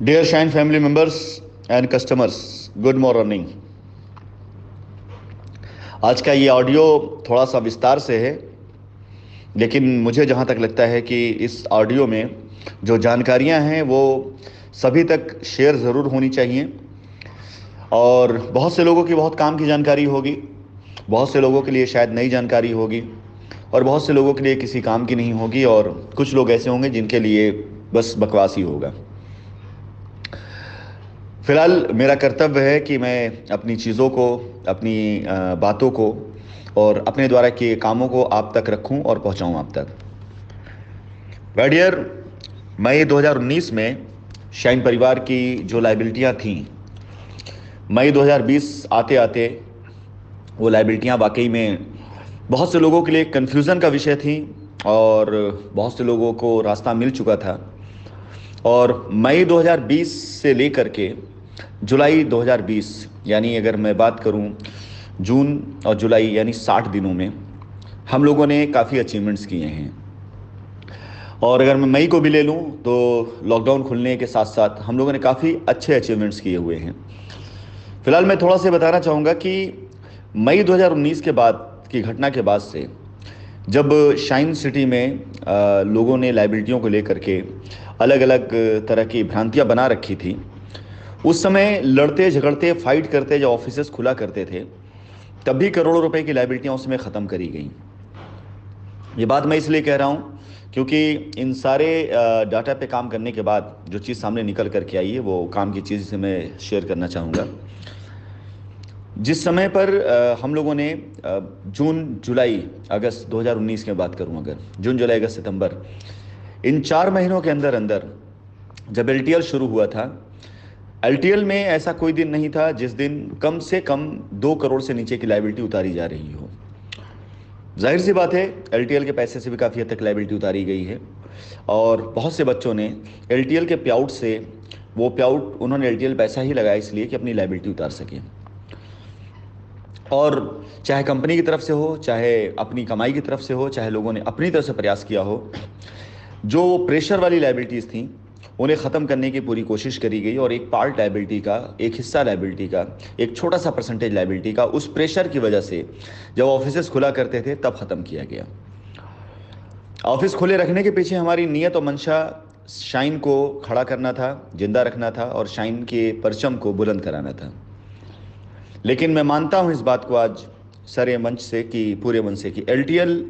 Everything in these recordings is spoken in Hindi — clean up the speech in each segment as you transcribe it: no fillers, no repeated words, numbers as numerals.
Dear Shine family members and customers, good morning. आज का ये ऑडियो थोड़ा सा विस्तार से है, लेकिन मुझे जहाँ तक लगता है कि इस ऑडियो में जो जानकारियाँ हैं वो सभी तक शेयर ज़रूर होनी चाहिए। और बहुत से लोगों की बहुत काम की जानकारी होगी, बहुत से लोगों के लिए शायद नई जानकारी होगी, और बहुत से लोगों के लिए किसी काम की नहीं होगी, और कुछ लोग ऐसे होंगे जिनके लिए बस बकवास ही होगा। फिलहाल मेरा कर्तव्य है कि मैं अपनी चीज़ों को, अपनी बातों को और अपने द्वारा किए कामों को आप तक रखूं और पहुंचाऊं आप तक। डियर, मई 2019 में शाइन परिवार की जो लाइबिलिटियां थीं, मई 2020 आते आते वो लाइबिलिटियां वाकई में बहुत से लोगों के लिए कन्फ्यूज़न का विषय थी, और बहुत से लोगों को रास्ता मिल चुका था। और मई 2020 से लेकर के जुलाई 2020, यानी अगर मैं बात करूं जून और जुलाई यानी 60 दिनों में हम लोगों ने काफ़ी अचीवमेंट्स किए हैं। और अगर मैं मई को भी ले लूं तो लॉकडाउन खुलने के साथ साथ हम लोगों ने काफ़ी अच्छे अचीवमेंट्स किए हुए हैं। फिलहाल मैं थोड़ा सा बताना चाहूँगा कि मई 2019 के बाद की घटना के बाद से जब शाइन सिटी में लोगों ने लाइबिलिटियों को लेकर के अलग अलग तरह की भ्रांतियां बना रखी थी, उस समय लड़ते झगड़ते फाइट करते जब ऑफिसेस खुला करते थे, तब भी करोड़ों रुपए की लाइबिलिटियां उसमें ख़त्म करी गई। ये बात मैं इसलिए कह रहा हूँ क्योंकि इन सारे डाटा पे काम करने के बाद जो चीज़ सामने निकल करके आई है वो काम की चीज़ से मैं शेयर करना चाहूँगा। जिस समय पर हम लोगों ने जून जुलाई अगस्त 2019 की बात करूं, अगर जून जुलाई अगस्त सितंबर, इन 4 महीनों के अंदर अंदर जब एलटीएल शुरू हुआ था, एलटीएल में ऐसा कोई दिन नहीं था जिस दिन कम से कम 2 करोड़ से नीचे की लाइबिलिटी उतारी जा रही हो। जाहिर सी बात है, एलटीएल के पैसे से भी काफ़ी हद तक लाइबिलिटी उतारी गई है, और बहुत से बच्चों ने एलटीएल के पे आउट से, वो पे आउट उन्होंने एलटीएल पैसा ही लगाया इसलिए कि अपनी लाइबिलिटी उतार सकें। और चाहे कंपनी की तरफ से हो, चाहे अपनी कमाई की तरफ से हो, चाहे लोगों ने अपनी तरफ से प्रयास किया हो, जो प्रेशर वाली लाइबिलिटीज़ थी उन्हें ख़त्म करने की पूरी कोशिश करी गई। और एक पार्ट लाइबिलिटी का, एक हिस्सा लाइबिलिटी का, एक छोटा सा परसेंटेज लाइबिलिटी का उस प्रेशर की वजह से जब ऑफिसेस खुला करते थे तब ख़त्म किया गया। ऑफिस खुले रखने के पीछे हमारी नीयत और मंशा शाइन को खड़ा करना था, जिंदा रखना था, और शाइन के परचम को बुलंद कराना था। लेकिन मैं मानता हूं इस बात को आज सरे मंच से, कि पूरे मन से, कि एलटीएल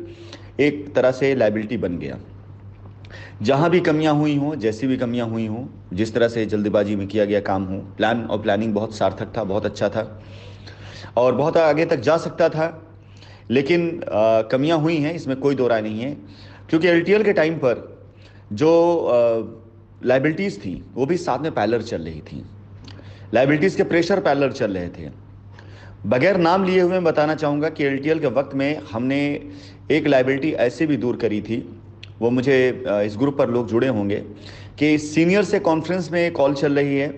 एक तरह से लाइबिलिटी बन गया। जहां भी कमियां हुई हों, जैसी भी कमियां हुई हों, जिस तरह से जल्दबाजी में किया गया काम हो, प्लान और प्लानिंग बहुत सार्थक था, बहुत अच्छा था और बहुत आगे तक जा सकता था, लेकिन कमियां हुई हैं, इसमें कोई दो राय नहीं है। क्योंकि एलटीएल के टाइम पर जो लाइबिलिटीज़ थी वो भी साथ में पैरेलल चल रही थी। लाइबिलिटीज़ के प्रेशर पैरेलल चल रहे थे। बगैर नाम लिए हुए मैं बताना चाहूँगा कि एलटीएल के वक्त में हमने एक लाइबिलिटी ऐसे भी दूर करी थी, वो मुझे इस ग्रुप पर लोग जुड़े होंगे, कि सीनियर से कॉन्फ्रेंस में कॉल चल रही है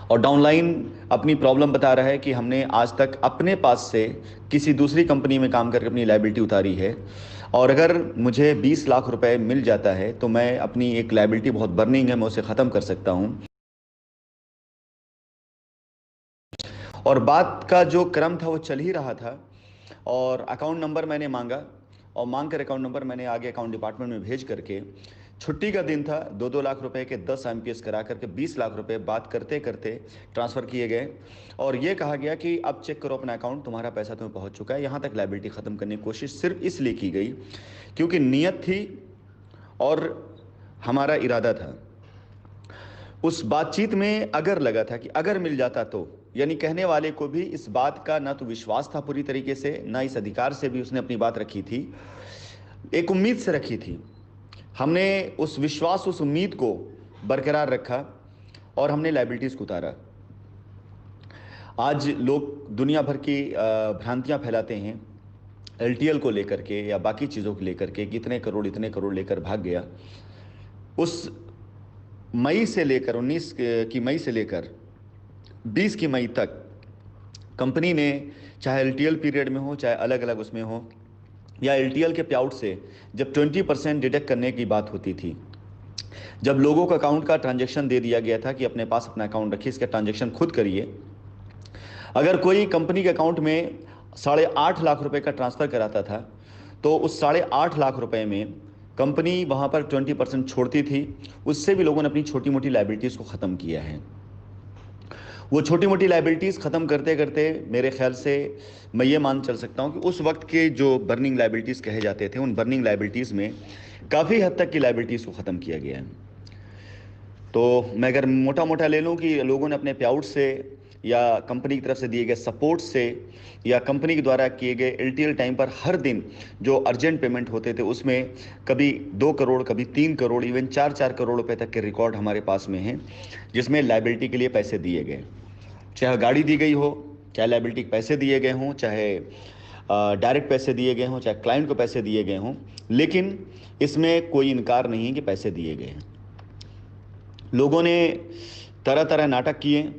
और डाउनलाइन अपनी प्रॉब्लम बता रहा है कि हमने आज तक अपने पास से किसी दूसरी कंपनी में काम करके अपनी लाइबिलिटी उतारी है, और अगर मुझे 20 लाख रुपए मिल जाता है तो मैं अपनी एक लाइबिलिटी बहुत बर्निंग है, मैं उसे ख़त्म कर सकता हूँ। और बात का जो क्रम था वो चल ही रहा था, और अकाउंट नंबर मैंने मांगा, और मांग कर अकाउंट नंबर मैंने आगे अकाउंट डिपार्टमेंट में भेज करके, छुट्टी का दिन था, 2-2 लाख रुपए के 10 एमपीएस करा करके 20 लाख रुपए बात करते करते ट्रांसफ़र किए गए, और ये कहा गया कि अब चेक करो अपना अकाउंट, तुम्हारा पैसा तुम्हें पहुंच चुका है। यहाँ तक लाइबिलिटी ख़त्म करने की कोशिश सिर्फ इसलिए की गई क्योंकि नीयत थी और हमारा इरादा था। उस बातचीत में अगर लगा था कि अगर मिल जाता तो, यानी कहने वाले को भी इस बात का ना तो विश्वास था पूरी तरीके से, ना इस अधिकार से भी उसने अपनी बात रखी थी, एक उम्मीद से रखी थी। हमने उस विश्वास, उस उम्मीद को बरकरार रखा और हमने लाइबिलिटीज़ को उतारा। आज लोग दुनिया भर की भ्रांतियां फैलाते हैं एलटीएल को लेकर के या बाकी चीज़ों को लेकर के, कि इतने करोड़ लेकर भाग गया। उस मई से लेकर 19 की मई से लेकर 20 की मई तक कंपनी ने, चाहे एलटीएल पीरियड में हो, चाहे अलग अलग उसमें हो, या एलटीएल के पे आउट से जब 20% डिडक्ट करने की बात होती थी, जब लोगों को अकाउंट का ट्रांजैक्शन दे दिया गया था कि अपने पास अपना अकाउंट रखिए, इसका ट्रांजैक्शन खुद करिए। अगर कोई कंपनी के अकाउंट में 8.5 लाख रुपए का ट्रांसफर कराता था, तो उस 8.5 लाख रुपए में कंपनी वहां पर 20% छोड़ती थी। उससे भी लोगों ने अपनी छोटी मोटी लाइबिलिटीज को खत्म किया है। वो छोटी मोटी लाइबिलिटीज खत्म करते करते मेरे ख्याल से मैं ये मान चल सकता हूँ कि उस वक्त के जो बर्निंग लाइबिलिटीज कहे जाते थे, उन बर्निंग लाइबिलिटीज में काफी हद तक की लाइबिलिटीज को खत्म किया गया है। तो मैं अगर मोटा मोटा ले लूँ कि लोगों ने अपने पे आउट से, या कंपनी की तरफ से दिए गए सपोर्ट से, या कंपनी के द्वारा किए गए एलटीएल टाइम पर हर दिन जो अर्जेंट पेमेंट होते थे, उसमें कभी 2 करोड़, कभी 3 करोड़, इवन 4-4 करोड़ रुपए तक के रिकॉर्ड हमारे पास में हैं, जिसमें लाइबिलिटी के लिए पैसे दिए गए। चाहे गाड़ी दी गई हो, चाहे लाइबिलिटी के पैसे दिए गए हों, चाहे डायरेक्ट पैसे दिए गए हों, चाहे क्लाइंट को पैसे दिए गए हों, लेकिन इसमें कोई इनकार नहीं है कि पैसे दिए गए हैं। लोगों ने तरह तरह नाटक किए,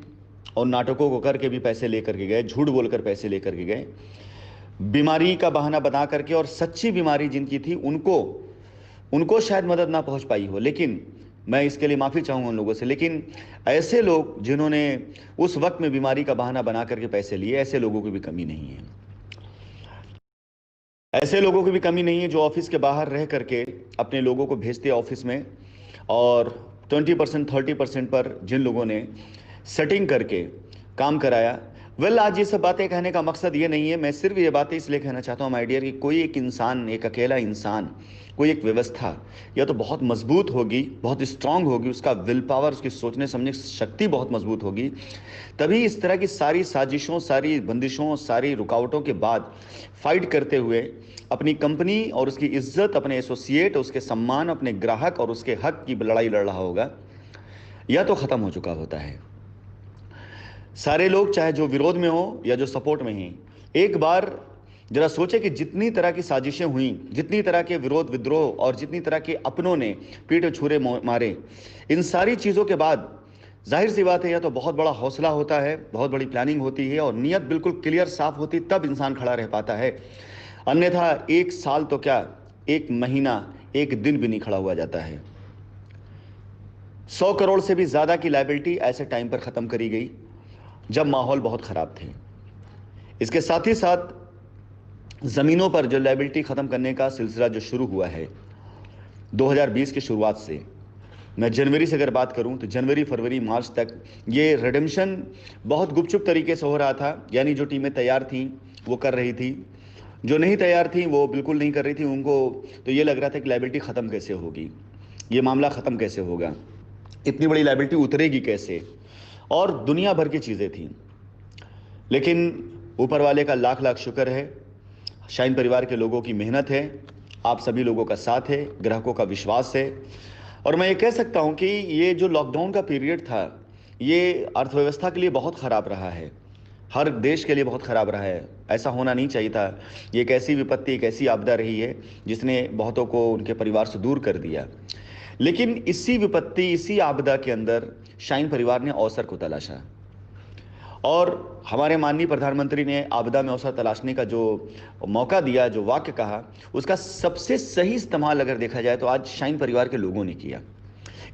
और नाटकों को करके भी पैसे लेकर के गए, झूठ बोलकर पैसे लेकर के गए, बीमारी का बहाना बना करके, और सच्ची बीमारी जिनकी थी उनको उनको शायद मदद ना पहुंच पाई हो, लेकिन मैं इसके लिए माफी चाहूंगा उन लोगों से। लेकिन ऐसे लोग जिन्होंने उस वक्त में बीमारी का बहाना बना करके पैसे लिए, ऐसे लोगों की भी कमी नहीं है। ऐसे लोगों की भी कमी नहीं है जो ऑफिस के बाहर रह करके अपने लोगों को भेजते ऑफिस में, और 20% 30% पर जिन लोगों ने सेटिंग करके काम कराया। आज ये सब बातें कहने का मकसद ये नहीं है, मैं सिर्फ ये बातें इसलिए कहना चाहता हूँ माय डियर, कि कोई एक इंसान, एक अकेला इंसान, कोई एक व्यवस्था या तो बहुत मजबूत होगी, बहुत स्ट्रांग होगी, उसका विल पावर, उसकी सोचने समझने की शक्ति बहुत मजबूत होगी, तभी इस तरह की सारी साजिशों, सारी बंदिशों, सारी रुकावटों के बाद फाइट करते हुए अपनी कंपनी और उसकी इज्जत, अपने एसोसिएट, उसके सम्मान, अपने ग्राहक और उसके हक की लड़ाई लड़ रहा होगा, या तो खत्म हो चुका होता है। सारे लोग, चाहे जो विरोध में हो या जो सपोर्ट में हैं, एक बार जरा सोचे कि जितनी तरह की साजिशें हुई, जितनी तरह के विरोध विद्रोह, और जितनी तरह के अपनों ने पीठ छुरे मारे, इन सारी चीज़ों के बाद जाहिर सी बात है, या तो बहुत बड़ा हौसला होता है, बहुत बड़ी प्लानिंग होती है, और नीयत बिल्कुल क्लियर साफ होती, तब इंसान खड़ा रह पाता है। अन्यथा 1 साल तो क्या, 1 महीना, 1 दिन भी नहीं खड़ा हुआ जाता है। 100 करोड़ से भी ज्यादा की लाइबिलिटी ऐसे टाइम पर खत्म करी गई जब माहौल बहुत खराब थे। इसके साथ ही साथ जमीनों पर जो लाइबिलिटी खत्म करने का सिलसिला जो शुरू हुआ है 2020 की शुरुआत से, मैं जनवरी से अगर बात करूं तो जनवरी, फरवरी, मार्च तक ये रिडेम्पशन बहुत गुपचुप तरीके से हो रहा था। यानी जो टीमें तैयार थीं वो कर रही थी, जो नहीं तैयार थी वो बिल्कुल नहीं कर रही थी। उनको तो ये लग रहा था कि लाइबिलिटी ख़त्म कैसे होगी, ये मामला ख़त्म कैसे होगा, इतनी बड़ी लाइबिलिटी उतरेगी कैसे, और दुनिया भर की चीज़ें थीं। लेकिन ऊपर वाले का लाख लाख शुक्र है, शाइन परिवार के लोगों की मेहनत है, आप सभी लोगों का साथ है, ग्राहकों का विश्वास है। और मैं ये कह सकता हूं कि ये जो लॉकडाउन का पीरियड था, ये अर्थव्यवस्था के लिए बहुत ख़राब रहा है, हर देश के लिए बहुत ख़राब रहा है। ऐसा होना नहीं चाहिए था। ये एक ऐसी विपत्ति, एक ऐसी आपदा रही है जिसने बहुतों को उनके परिवार से दूर कर दिया। लेकिन इसी विपत्ति, इसी आपदा के अंदर शाइन परिवार ने अवसर को तलाशा, और हमारे माननीय प्रधानमंत्री ने आपदा में अवसर तलाशने का जो मौका दिया, जो वाक्य कहा, उसका सबसे सही इस्तेमाल अगर देखा जाए तो आज शाइन परिवार के लोगों ने किया।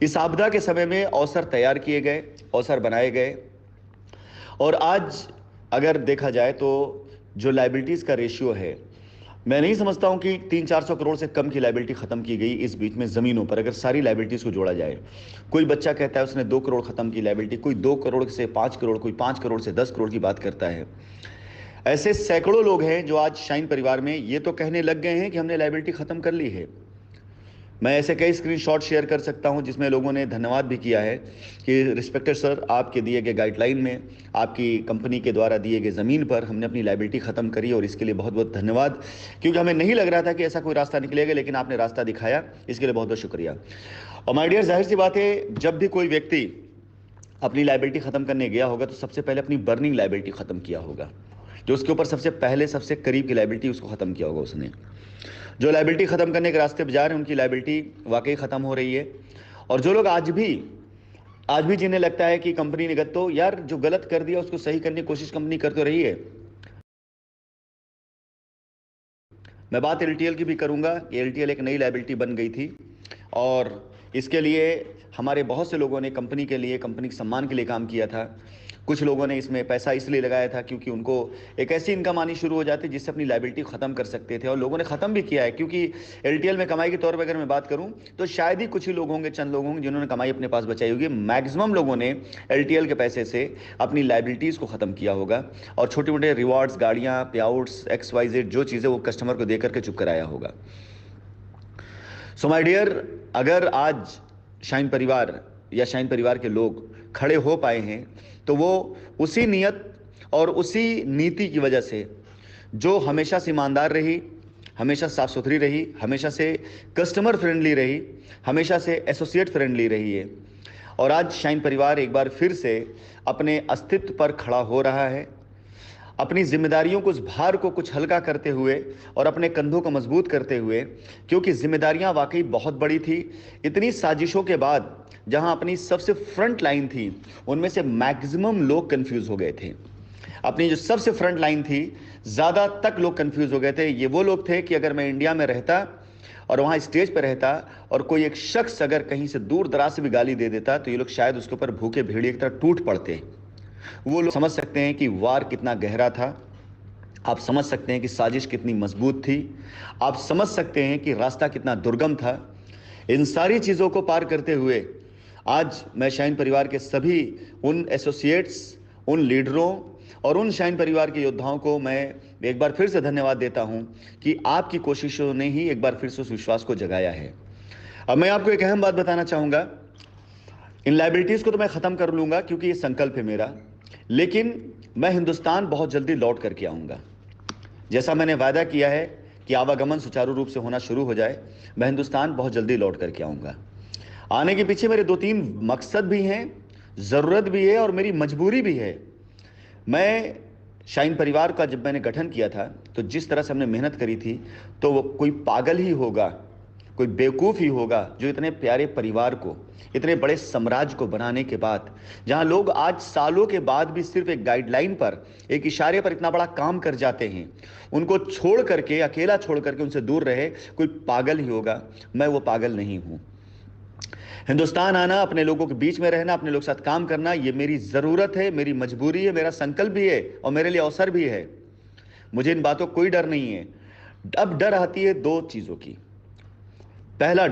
इस आपदा के समय में अवसर तैयार किए गए, अवसर बनाए गए, और आज अगर देखा जाए तो जो लाइबिलिटीज का रेशियो है, मैं नहीं समझता हूं कि 300-400 करोड़ से कम की लाइबिलिटी खत्म की गई इस बीच में जमीनों पर, अगर सारी लाइबिलिटीज को जोड़ा जाए। कोई बच्चा कहता है उसने 2 करोड़ खत्म की लाइबिलिटी, कोई 2 करोड़ से 5 करोड़, कोई 5 करोड़ से 10 करोड़ की बात करता है। ऐसे सैकड़ों लोग हैं जो आज शाइन परिवार में ये तो कहने लग गए हैं कि हमने लाइबिलिटी खत्म कर ली है। मैं ऐसे कई स्क्रीनशॉट शेयर कर सकता हूं जिसमें लोगों ने धन्यवाद भी किया है कि रिस्पेक्टेड सर, आपके दिए गए गाइडलाइन में, आपकी कंपनी के द्वारा दिए गए ज़मीन पर हमने अपनी लाइबिलिटी ख़त्म करी, और इसके लिए बहुत बहुत धन्यवाद, क्योंकि हमें नहीं लग रहा था कि ऐसा कोई रास्ता निकलेगा, लेकिन आपने रास्ता दिखाया, इसके लिए बहुत बहुत शुक्रिया। और माय डियर, जाहिर सी बात है, जब भी कोई व्यक्ति अपनी लाइबिलिटी ख़त्म करने गया होगा तो सबसे पहले अपनी बर्निंग लाइबिलिटी ख़त्म किया होगा, जो उसके ऊपर सबसे पहले, सबसे करीब की लाइबिलिटी, उसको ख़त्म किया होगा उसने। जो लाइबिलिटी ख़त्म करने के रास्ते पर जा रहे हैं उनकी लाइबिलिटी वाकई ख़त्म हो रही है। और जो लोग आज भी जिन्हें लगता है कि कंपनी ने तो यार जो गलत कर दिया उसको सही करने की कोशिश कंपनी कर तो रही है। मैं बात एलटीएल की भी करूंगा कि एलटीएल एक नई लाइबिलिटी बन गई थी, और इसके लिए हमारे बहुत से लोगों ने कंपनी के लिए, कंपनी के सम्मान के लिए काम किया था। कुछ लोगों ने इसमें पैसा इसलिए लगाया था क्योंकि उनको एक ऐसी इनकम आनी शुरू हो जाती जिससे अपनी लायबिलिटी ख़त्म कर सकते थे, और लोगों ने ख़त्म भी किया है। क्योंकि एलटीएल में कमाई के तौर पर अगर मैं बात करूं तो शायद ही कुछ ही लोग होंगे, चंद लोग होंगे जिन्होंने कमाई अपने पास बचाई होगी। मैक्सिमम लोगों ने एलटीएल के पैसे से अपनी लायबिलिटीज़ को ख़त्म किया होगा, और छोटे मोटे रिवॉर्ड्स, गाड़ियाँ, पे आउट्स, XYZ जो चीज़ें वो कस्टमर को दे करके चुप कराया होगा। सो माय डियर, अगर आज शाइन परिवार या शाइन परिवार के लोग खड़े हो पाए हैं तो वो उसी नियत और उसी नीति की वजह से, जो हमेशा से ईमानदार रही, हमेशा साफ सुथरी रही, हमेशा से कस्टमर फ्रेंडली रही, हमेशा से एसोसिएट फ्रेंडली रही है। और आज शाइन परिवार एक बार फिर से अपने अस्तित्व पर खड़ा हो रहा है, अपनी जिम्मेदारियों को, उस भार को कुछ हल्का करते हुए और अपने कंधों को मजबूत करते हुए, क्योंकि जिम्मेदारियां वाकई बहुत बड़ी थी। इतनी साजिशों के बाद जहां अपनी सबसे फ्रंट लाइन थी, उनमें से मैक्सिमम लोग कंफ्यूज हो गए थे। अपनी जो सबसे फ्रंट लाइन थी, ज़्यादा तक लोग कंफ्यूज हो गए थे। ये वो लोग थे कि अगर मैं इंडिया में रहता और वहाँ स्टेज पर रहता और कोई एक शख्स अगर कहीं से दूर दराज से भी गाली दे देता तो ये लोग शायद उसके ऊपर भूखे भेड़िए की तरह टूट पड़ते। वो लोग समझ सकते हैं कि वार कितना गहरा था, आप समझ सकते हैं कि साजिश कितनी मजबूत थी, आप समझ सकते हैं कि रास्ता कितना दुर्गम था। इन सारी चीज़ों को पार करते हुए आज मैं शाइन परिवार के सभी उन एसोसिएट्स, उन लीडरों और उन शाइन परिवार के योद्धाओं को मैं एक बार फिर से धन्यवाद देता हूं कि आपकी कोशिशों ने ही एक बार फिर से उस विश्वास को जगाया है। अब मैं आपको एक अहम बात बताना चाहूँगा। इन लाइबिलिटीज़ को तो मैं ख़त्म कर लूँगा क्योंकि ये संकल्प है मेरा, लेकिन मैं हिंदुस्तान बहुत जल्दी लौट करके आऊँगा। जैसा मैंने वादा किया है कि आवागमन सुचारू रूप से होना शुरू हो जाए, मैं हिंदुस्तान बहुत जल्दी लौट करके आऊँगा। आने के पीछे मेरे 2-3 मकसद भी हैं, ज़रूरत भी है और मेरी मजबूरी भी है। मैं शाइन परिवार का जब मैंने गठन किया था तो जिस तरह से हमने मेहनत करी थी, तो वो कोई पागल ही होगा, कोई बेवकूफ़ ही होगा जो इतने प्यारे परिवार को, इतने बड़े साम्राज्य को बनाने के बाद, जहां लोग आज सालों के बाद भी सिर्फ एक गाइडलाइन पर, एक इशारे पर इतना बड़ा काम कर जाते हैं, उनको छोड़ करके, अकेला छोड़ करके उनसे दूर रहे, कोई पागल ही होगा। मैं वो पागल नहीं हूं। हिंदुस्तान आना, अपने लोगों के बीच में रहना, अपने लोगों के साथ काम करना, ये मेरी ज़रूरत है, मेरी मजबूरी है, मेरा संकल्प भी है और मेरे लिए अवसर भी है। मुझे इन बातों कोई डर नहीं है। अब डर आती है 2 चीज़ों की। पहला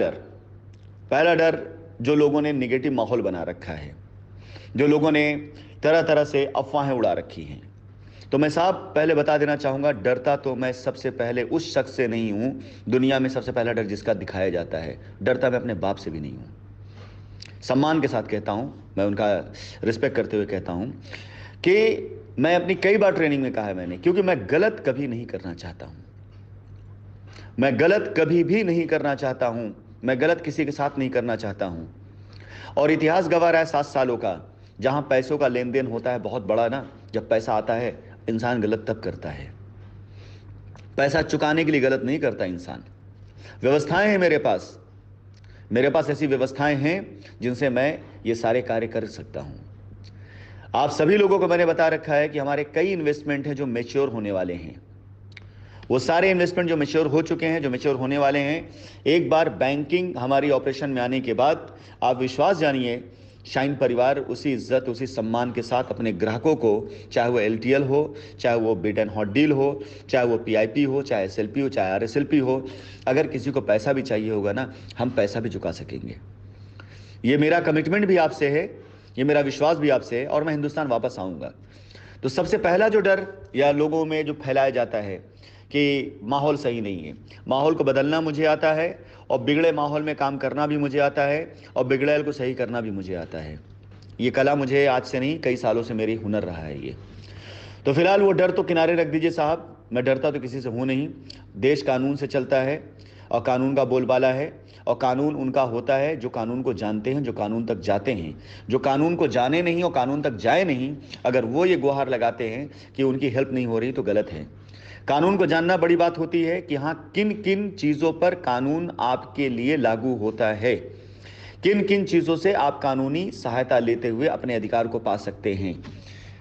डर जो लोगों ने निगेटिव माहौल बना रखा है, जो लोगों ने तरह तरह से अफवाहें उड़ा रखी हैं। तो मैं साहब पहले बता देना चाहूँगा, डरता तो मैं सबसे पहले उस शख्स से नहीं हूँ, दुनिया में सबसे पहला डर जिसका दिखाया जाता है, डरता मैं अपने बाप से भी नहीं हूँ। सम्मान के साथ कहता हूँ, मैं उनका रिस्पेक्ट करते हुए कहता हूँ कि मैं अपनी कई बार ट्रेनिंग में कहा है मैंने, क्योंकि मैं गलत कभी नहीं करना चाहता हूँ। मैं गलत कभी भी नहीं करना चाहता हूं, मैं गलत किसी के साथ नहीं करना चाहता हूं। और इतिहास गवाह रहा है 7 सालों का, जहां पैसों का लेन देन होता है बहुत बड़ा ना, जब पैसा आता है इंसान गलत तब करता है। पैसा चुकाने के लिए गलत नहीं करता इंसान। व्यवस्थाएं हैं मेरे पास ऐसी व्यवस्थाएं हैं जिनसे मैं ये सारे कार्य कर सकता हूं। आप सभी लोगों को मैंने बता रखा है कि हमारे कई इन्वेस्टमेंट हैं जो मैच्योर होने वाले हैं। वो सारे इन्वेस्टमेंट जो मैच्योर हो चुके हैं, जो मैच्योर होने वाले हैं, एक बार बैंकिंग हमारी ऑपरेशन में आने के बाद आप विश्वास जानिए, शाइन परिवार उसी इज्जत, उसी सम्मान के साथ अपने ग्राहकों को, चाहे वो एलटीएल हो, चाहे वो बिड एंड हॉट डील हो, चाहे वो पीआईपी हो, चाहे एसएलपी हो, चाहे आरएसएलपी हो, अगर किसी को पैसा भी चाहिए होगा ना, हम पैसा भी चुका सकेंगे। ये मेरा कमिटमेंट भी आपसे है, ये मेरा विश्वास भी आपसे है, और मैं हिंदुस्तान वापस आऊँगा। तो सबसे पहला जो डर या लोगों में जो फैलाया जाता है कि माहौल सही नहीं है, माहौल को बदलना मुझे आता है, और बिगड़े माहौल में काम करना भी मुझे आता है, और बिगड़ैल को सही करना भी मुझे आता है। ये कला मुझे आज से नहीं, कई सालों से मेरी हुनर रहा है ये। तो फिलहाल वो डर तो किनारे रख दीजिए साहब, मैं डरता तो किसी से हूँ नहीं। देश कानून से चलता है और कानून का बोलबाला है, और कानून उनका होता है जो कानून को जानते हैं, जो कानून तक जाते हैं। जो कानून को जाने नहीं और कानून तक जाए नहीं, अगर वो ये गुहार लगाते हैं कि उनकी हेल्प नहीं हो रही, तो गलत है। कानून को जानना बड़ी बात होती है कि हाँ, किन किन चीज़ों पर कानून आपके लिए लागू होता है, किन किन चीज़ों से आप कानूनी सहायता लेते हुए अपने अधिकार को पा सकते हैं।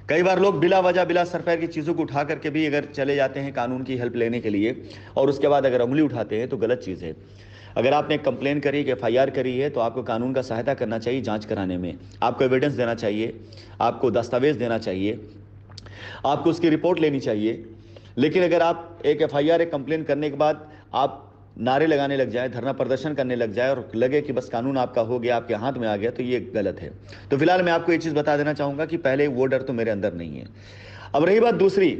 कई बार लोग बिला वजह, बिला सर पैर की चीज़ों को उठा करके भी अगर चले जाते हैं कानून की हेल्प लेने के लिए, और उसके बाद अगर उंगली उठाते हैं, तो गलत चीज़ है। अगर आपने कंप्लेन करी कि एफआईआर करी है तो आपको कानून का सहायता करना चाहिए जांच कराने में। आपको एविडेंस देना चाहिए, आपको दस्तावेज देना चाहिए, आपको उसकी रिपोर्ट लेनी चाहिए। लेकिन अगर आप एक एफआईआर, एक कंप्लेन करने के बाद आप नारे लगाने लग जाए, धरना प्रदर्शन करने लग जाए और लगे कि बस कानून आपका हो गया, आपके हाथ में आ गया, तो ये गलत है। तो फिलहाल मैं आपको ये चीज़ बता देना चाहूँगा कि पहले वो डर तो मेरे अंदर नहीं है। अब रही बात दूसरी,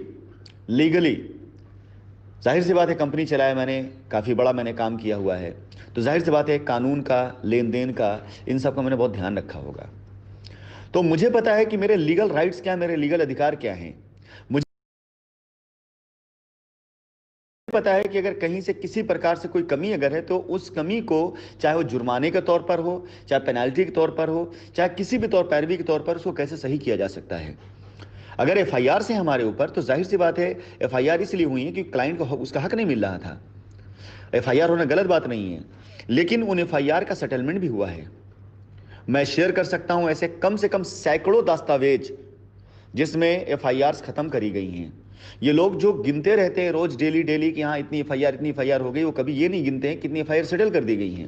लीगली, जाहिर सी बात है कंपनी चलाया मैंने, काफ़ी बड़ा मैंने काम किया हुआ है, तो जाहिर सी बात है कानून का, लेन देन का, इन सब का मैंने बहुत ध्यान रखा होगा। तो मुझे पता है कि मेरे लीगल राइट्स क्या, मेरे लीगल अधिकार क्या हैं। मुझे पता है कि अगर कहीं से किसी प्रकार से कोई कमी अगर है तो उस कमी को, चाहे वो जुर्माने के तौर पर हो, चाहे पेनाल्टी के तौर पर हो, चाहे किसी भी तौर, पैरवी के तौर पर, उसको कैसे सही किया जा सकता है। अगर एफआईआर से हमारे ऊपर, तो जाहिर सी बात है एफआईआर इसलिए हुई है कि क्लाइंट को उसका हक नहीं मिल रहा था। एफआईआर होना गलत बात नहीं है, लेकिन उन एफआईआर का सेटलमेंट भी हुआ है। मैं शेयर कर सकता हूं ऐसे कम से कम सैकड़ों दस्तावेज जिसमें एफआईआर खत्म करी गई हैं। ये लोग जो गिनते रहते हैं रोज डेली डेली कि हाँ इतनी एफआईआर, इतनी एफआईआर हो गई, वो कभी ये नहीं गिनते हैं कितनी एफआईआर सेटल कर दी गई हैं,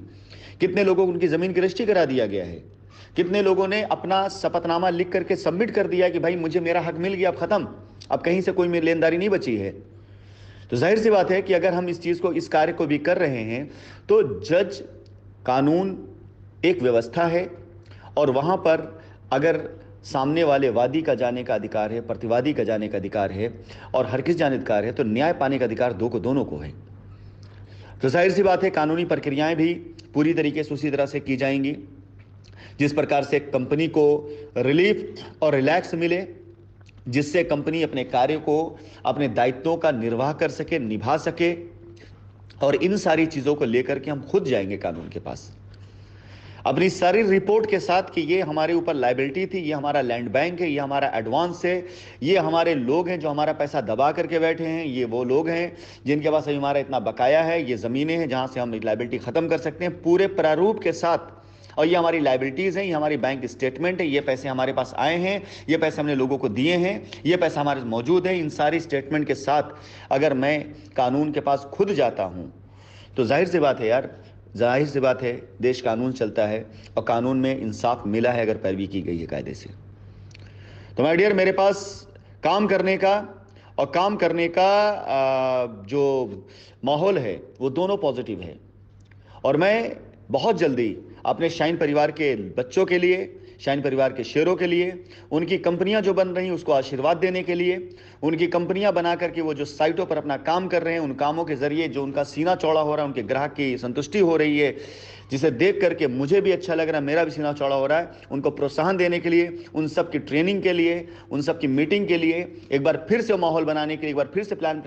कितने लोगों को उनकी जमीन की रजिस्ट्री करा दिया गया है, कितने लोगों ने अपना शपथनामा लिख करके सबमिट कर दिया कि भाई मुझे मेरा हक मिल गया, अब खत्म, अब कहीं से कोई मेरी लेनदारी नहीं बची है। तो जाहिर सी बात है कि अगर हम इस चीज को, इस कार्य को भी कर रहे हैं, तो जज, कानून एक व्यवस्था है, और वहां पर अगर सामने वाले वादी का जाने का अधिकार है, प्रतिवादी का जाने का अधिकार है, और हर किस जाने का अधिकार है, तो न्याय पाने का अधिकार दोनों को है। तो जाहिर सी बात है कानूनी प्रक्रियाएं भी पूरी तरीके से उसी तरह से की जाएंगी जिस प्रकार से कंपनी को रिलीफ और रिलैक्स मिले, जिससे कंपनी अपने कार्य को, अपने दायित्वों का निर्वाह कर सके, निभा सके। और इन सारी चीजों को लेकर के हम खुद जाएंगे कानून के पास अपनी सारी रिपोर्ट के साथ कि ये हमारे ऊपर लायबिलिटी थी, ये हमारा लैंड बैंक है, ये हमारा एडवांस है, ये हमारे लोग हैं जो हमारा पैसा दबा करके बैठे हैं, ये वो लोग हैं जिनके पास अभी हमारा इतना बकाया है, ये ज़मीनें हैं जहां से हम लायबिलिटी ख़त्म कर सकते हैं पूरे प्रारूप के साथ, और ये हमारी लायबिलिटीज़ हैं, ये हमारी बैंक स्टेटमेंट है, ये पैसे हमारे पास आए हैं, ये पैसे हमने लोगों को दिए हैं, ये पैसा हमारे मौजूद है। इन सारी स्टेटमेंट के साथ अगर मैं कानून के पास खुद जाता हूँ तो जाहिर सी बात है यार, जाहिर सी बात है देश कानून चलता है, और कानून में इंसाफ मिला है अगर पैरवी की गई है कायदे से। तो माय डियर, मेरे पास काम करने का और काम करने का जो माहौल है वो दोनों पॉजिटिव है। और मैं बहुत जल्दी अपने शाइन परिवार के बच्चों के लिए, शाइन परिवार के शेयरों के लिए, उनकी कंपनियां जो बन रही हैं उसको आशीर्वाद देने के लिए, उनकी कंपनियां बना करके वो जो साइटों पर अपना काम कर रहे हैं, उन कामों के जरिए जो उनका सीना चौड़ा हो रहा है, उनके ग्राहक की संतुष्टि हो रही है, जिसे देख करके मुझे भी अच्छा लग रहा है, मेरा भी सीना चौड़ा हो रहा है, उनको प्रोत्साहन देने के लिए, उन सब की ट्रेनिंग के लिए, उन सब की मीटिंग के लिए, एक बार फिर से माहौल बनाने के लिए, एक बार फिर से प्लान